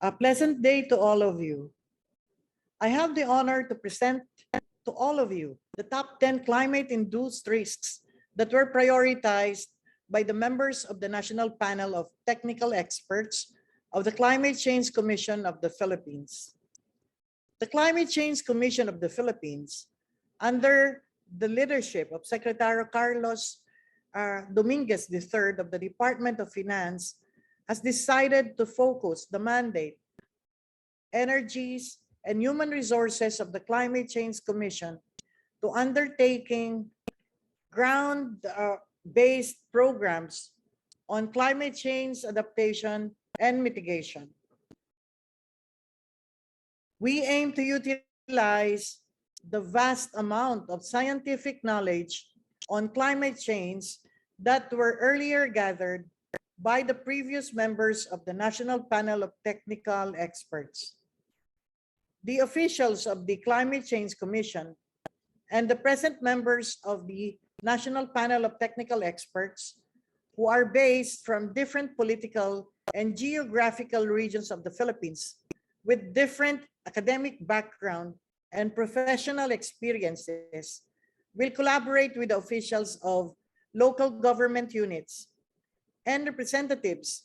A pleasant day to all of you. I have the honor to present to all of you the top 10 climate-induced risks that were prioritized by the members of the National Panel of Technical Experts of the Climate Change Commission of the Philippines. The Climate Change Commission of the Philippines, under the leadership of Secretary Carlos Dominguez III of the Department of Finance, has decided to focus the mandate, energies, and human resources of the Climate Change Commission to undertaking ground-based programs on climate change adaptation and mitigation. We aim to utilize the vast amount of scientific knowledge on climate change that were earlier gathered by the previous members of the National Panel of Technical Experts. The officials of the Climate Change Commission and the present members of the National Panel of Technical Experts, who are based from different political and geographical regions of the Philippines with different academic background and professional experiences, will collaborate with the officials of local government units and representatives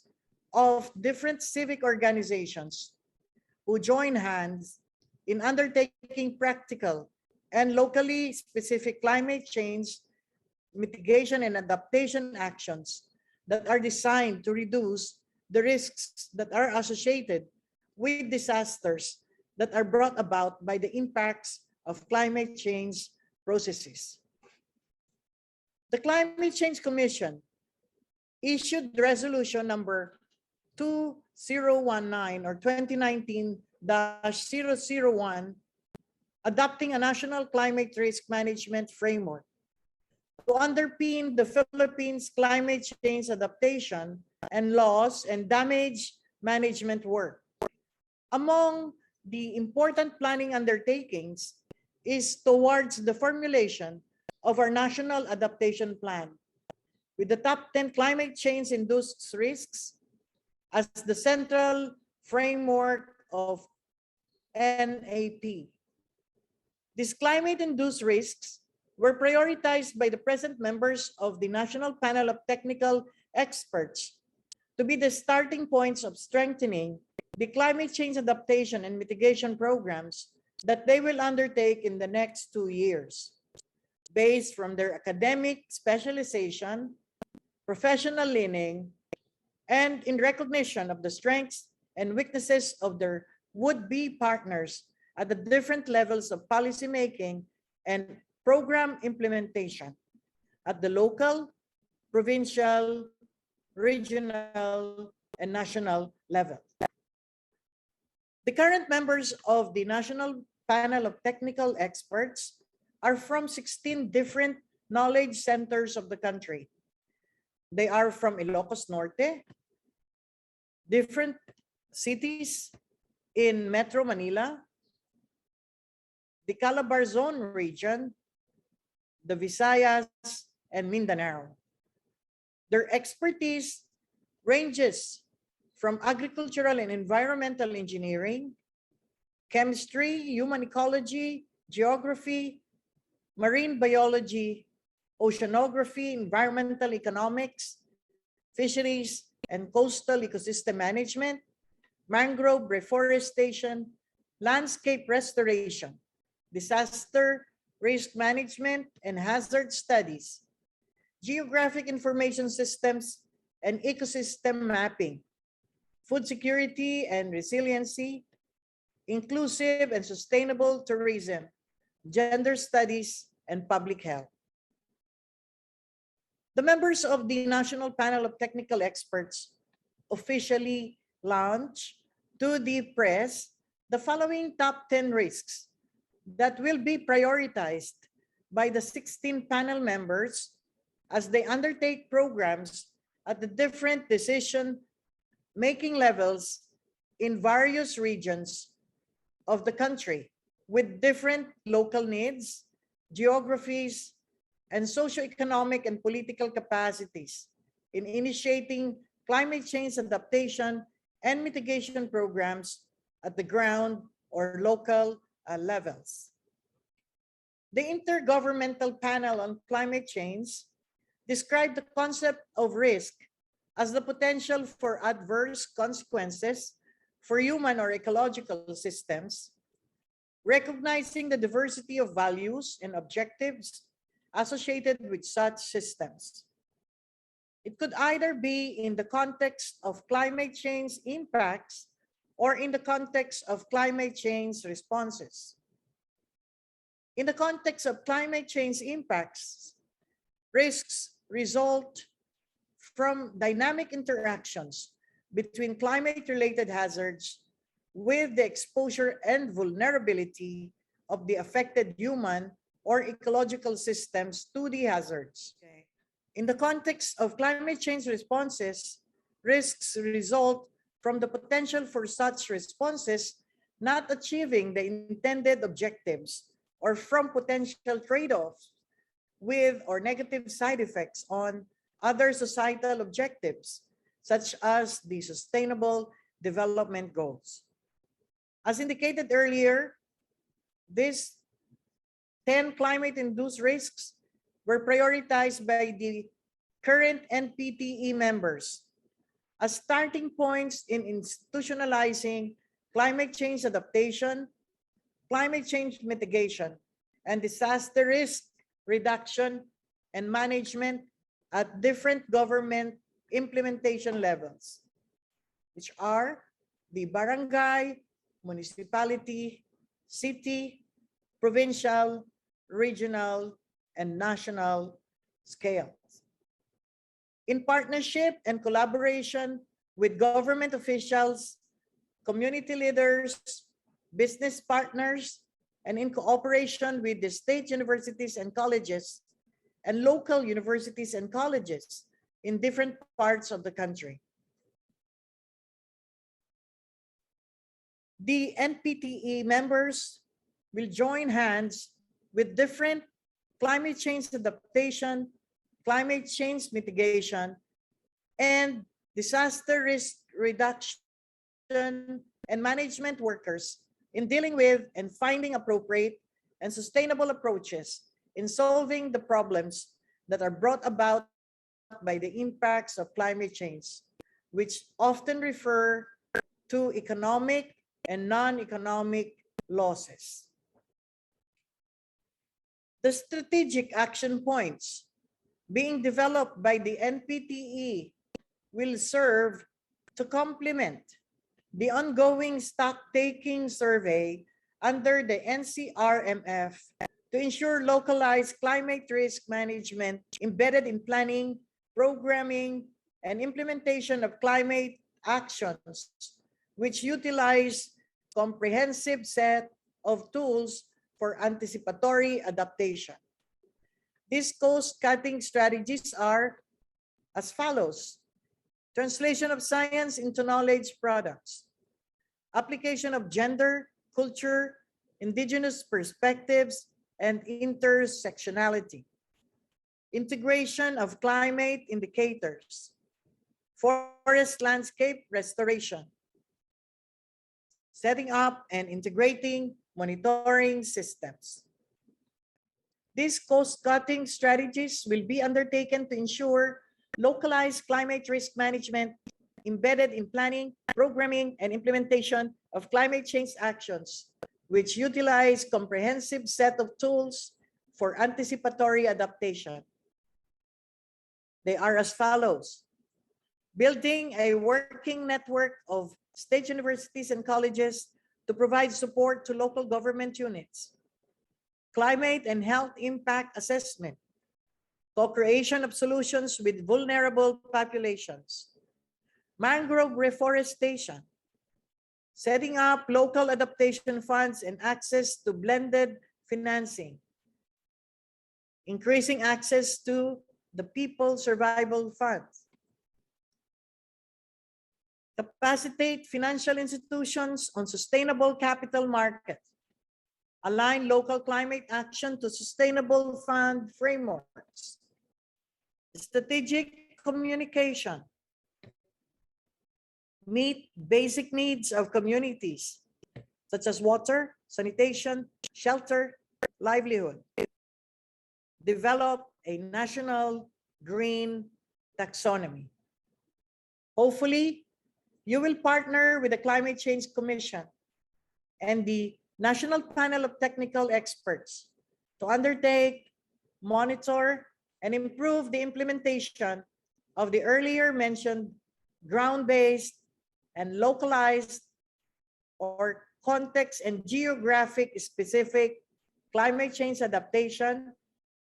of different civic organizations who join hands in undertaking practical and locally specific climate change mitigation and adaptation actions that are designed to reduce the risks that are associated with disasters that are brought about by the impacts of climate change processes. The Climate Change Commission issued resolution number 2019 or 2019-001, adopting a national climate risk management framework to underpin the Philippines' climate change adaptation and loss and damage management work. Among the important planning undertakings is towards the formulation of our national adaptation plan, with the top 10 climate change-induced risks as the central framework of NAP. These climate-induced risks were prioritized by the present members of the National Panel of Technical Experts to be the starting points of strengthening the climate change adaptation and mitigation programs that they will undertake in the next 2 years, based from their academic specialization, professional leaning, and in recognition of the strengths and weaknesses of their would-be partners at the different levels of policymaking and program implementation at the local, provincial, regional, and national level. The current members of the National Panel of Technical Experts are from 16 different knowledge centers of the country. They are from Ilocos Norte, different cities in Metro Manila, the Calabar Zone region, the Visayas, and Mindanao. Their expertise ranges from agricultural and environmental engineering, chemistry, human ecology, geography, marine biology, oceanography, environmental economics, fisheries and coastal ecosystem management, mangrove reforestation, landscape restoration, disaster risk management and hazard studies, geographic information systems and ecosystem mapping, food security and resiliency, inclusive and sustainable tourism, gender studies, and public health. The members of the National Panel of Technical Experts officially launched to the press the following top 10 risks that will be prioritized by the 16 panel members as they undertake programs at the different decision-making levels in various regions of the country with different local needs, geographies, and socioeconomic and political capacities in initiating climate change adaptation and mitigation programs at the ground or local levels. The Intergovernmental Panel on Climate Change described the concept of risk as the potential for adverse consequences for human or ecological systems, recognizing the diversity of values and objectives associated with such systems. It could either be in the context of climate change impacts or in the context of climate change responses. In the context of climate change impacts, risks result from dynamic interactions between climate-related hazards with the exposure and vulnerability of the affected human or ecological systems to the hazards. In the context of climate change responses, risks result from the potential for such responses not achieving the intended objectives or from potential trade-offs with or negative side effects on other societal objectives, such as the Sustainable Development Goals. As indicated earlier, these 10 climate-induced risks were prioritized by the current NPTE members as starting points in institutionalizing climate change adaptation, climate change mitigation, and disaster risk reduction and management at different government implementation levels, which are the barangay, municipality, city, provincial, regional, and national scales. In partnership and collaboration with government officials, community leaders, business partners, and in cooperation with the state universities and colleges and local universities and colleges in different parts of the country. The NPTE members will join hands with different climate change adaptation, climate change mitigation, and disaster risk reduction and management workers in dealing with and finding appropriate and sustainable approaches in solving the problems that are brought about by the impacts of climate change, which often refer to economic and non-economic losses. The strategic action points being developed by the NPTE will serve to complement the ongoing stock-taking survey under the NCRMF to ensure localized climate risk management embedded in planning, programming, and implementation of climate actions, which utilize comprehensive set of tools for anticipatory adaptation. These cost-cutting strategies are as follows: translation of science into knowledge products, application of gender, culture, indigenous perspectives, and intersectionality, integration of climate indicators, forest landscape restoration, setting up and integrating monitoring systems. These cost-cutting strategies will be undertaken to ensure localized climate risk management embedded in planning, programming, and implementation of climate change actions, which utilize comprehensive set of tools for anticipatory adaptation. They are as follows: building a working network of state universities and colleges to provide support to local government units, climate and health impact assessment, co-creation of solutions with vulnerable populations, mangrove reforestation, setting up local adaptation funds and access to blended financing, increasing access to the People Survival Funds, capacitate financial institutions on sustainable capital markets, align local climate action to sustainable fund frameworks, strategic communication, meet basic needs of communities, such as water, sanitation, shelter, livelihood. Develop a national green taxonomy. Hopefully, you will partner with the Climate Change Commission and the National Panel of Technical Experts to undertake, monitor, and improve the implementation of the earlier mentioned ground-based and localized or context and geographic specific climate change adaptation,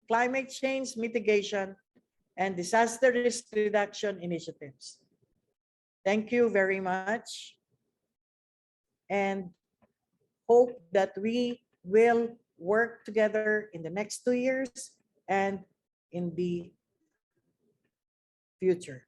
climate change mitigation, and disaster risk reduction initiatives. Thank you very much, and hope that we will work together in the next 2 years and in the future.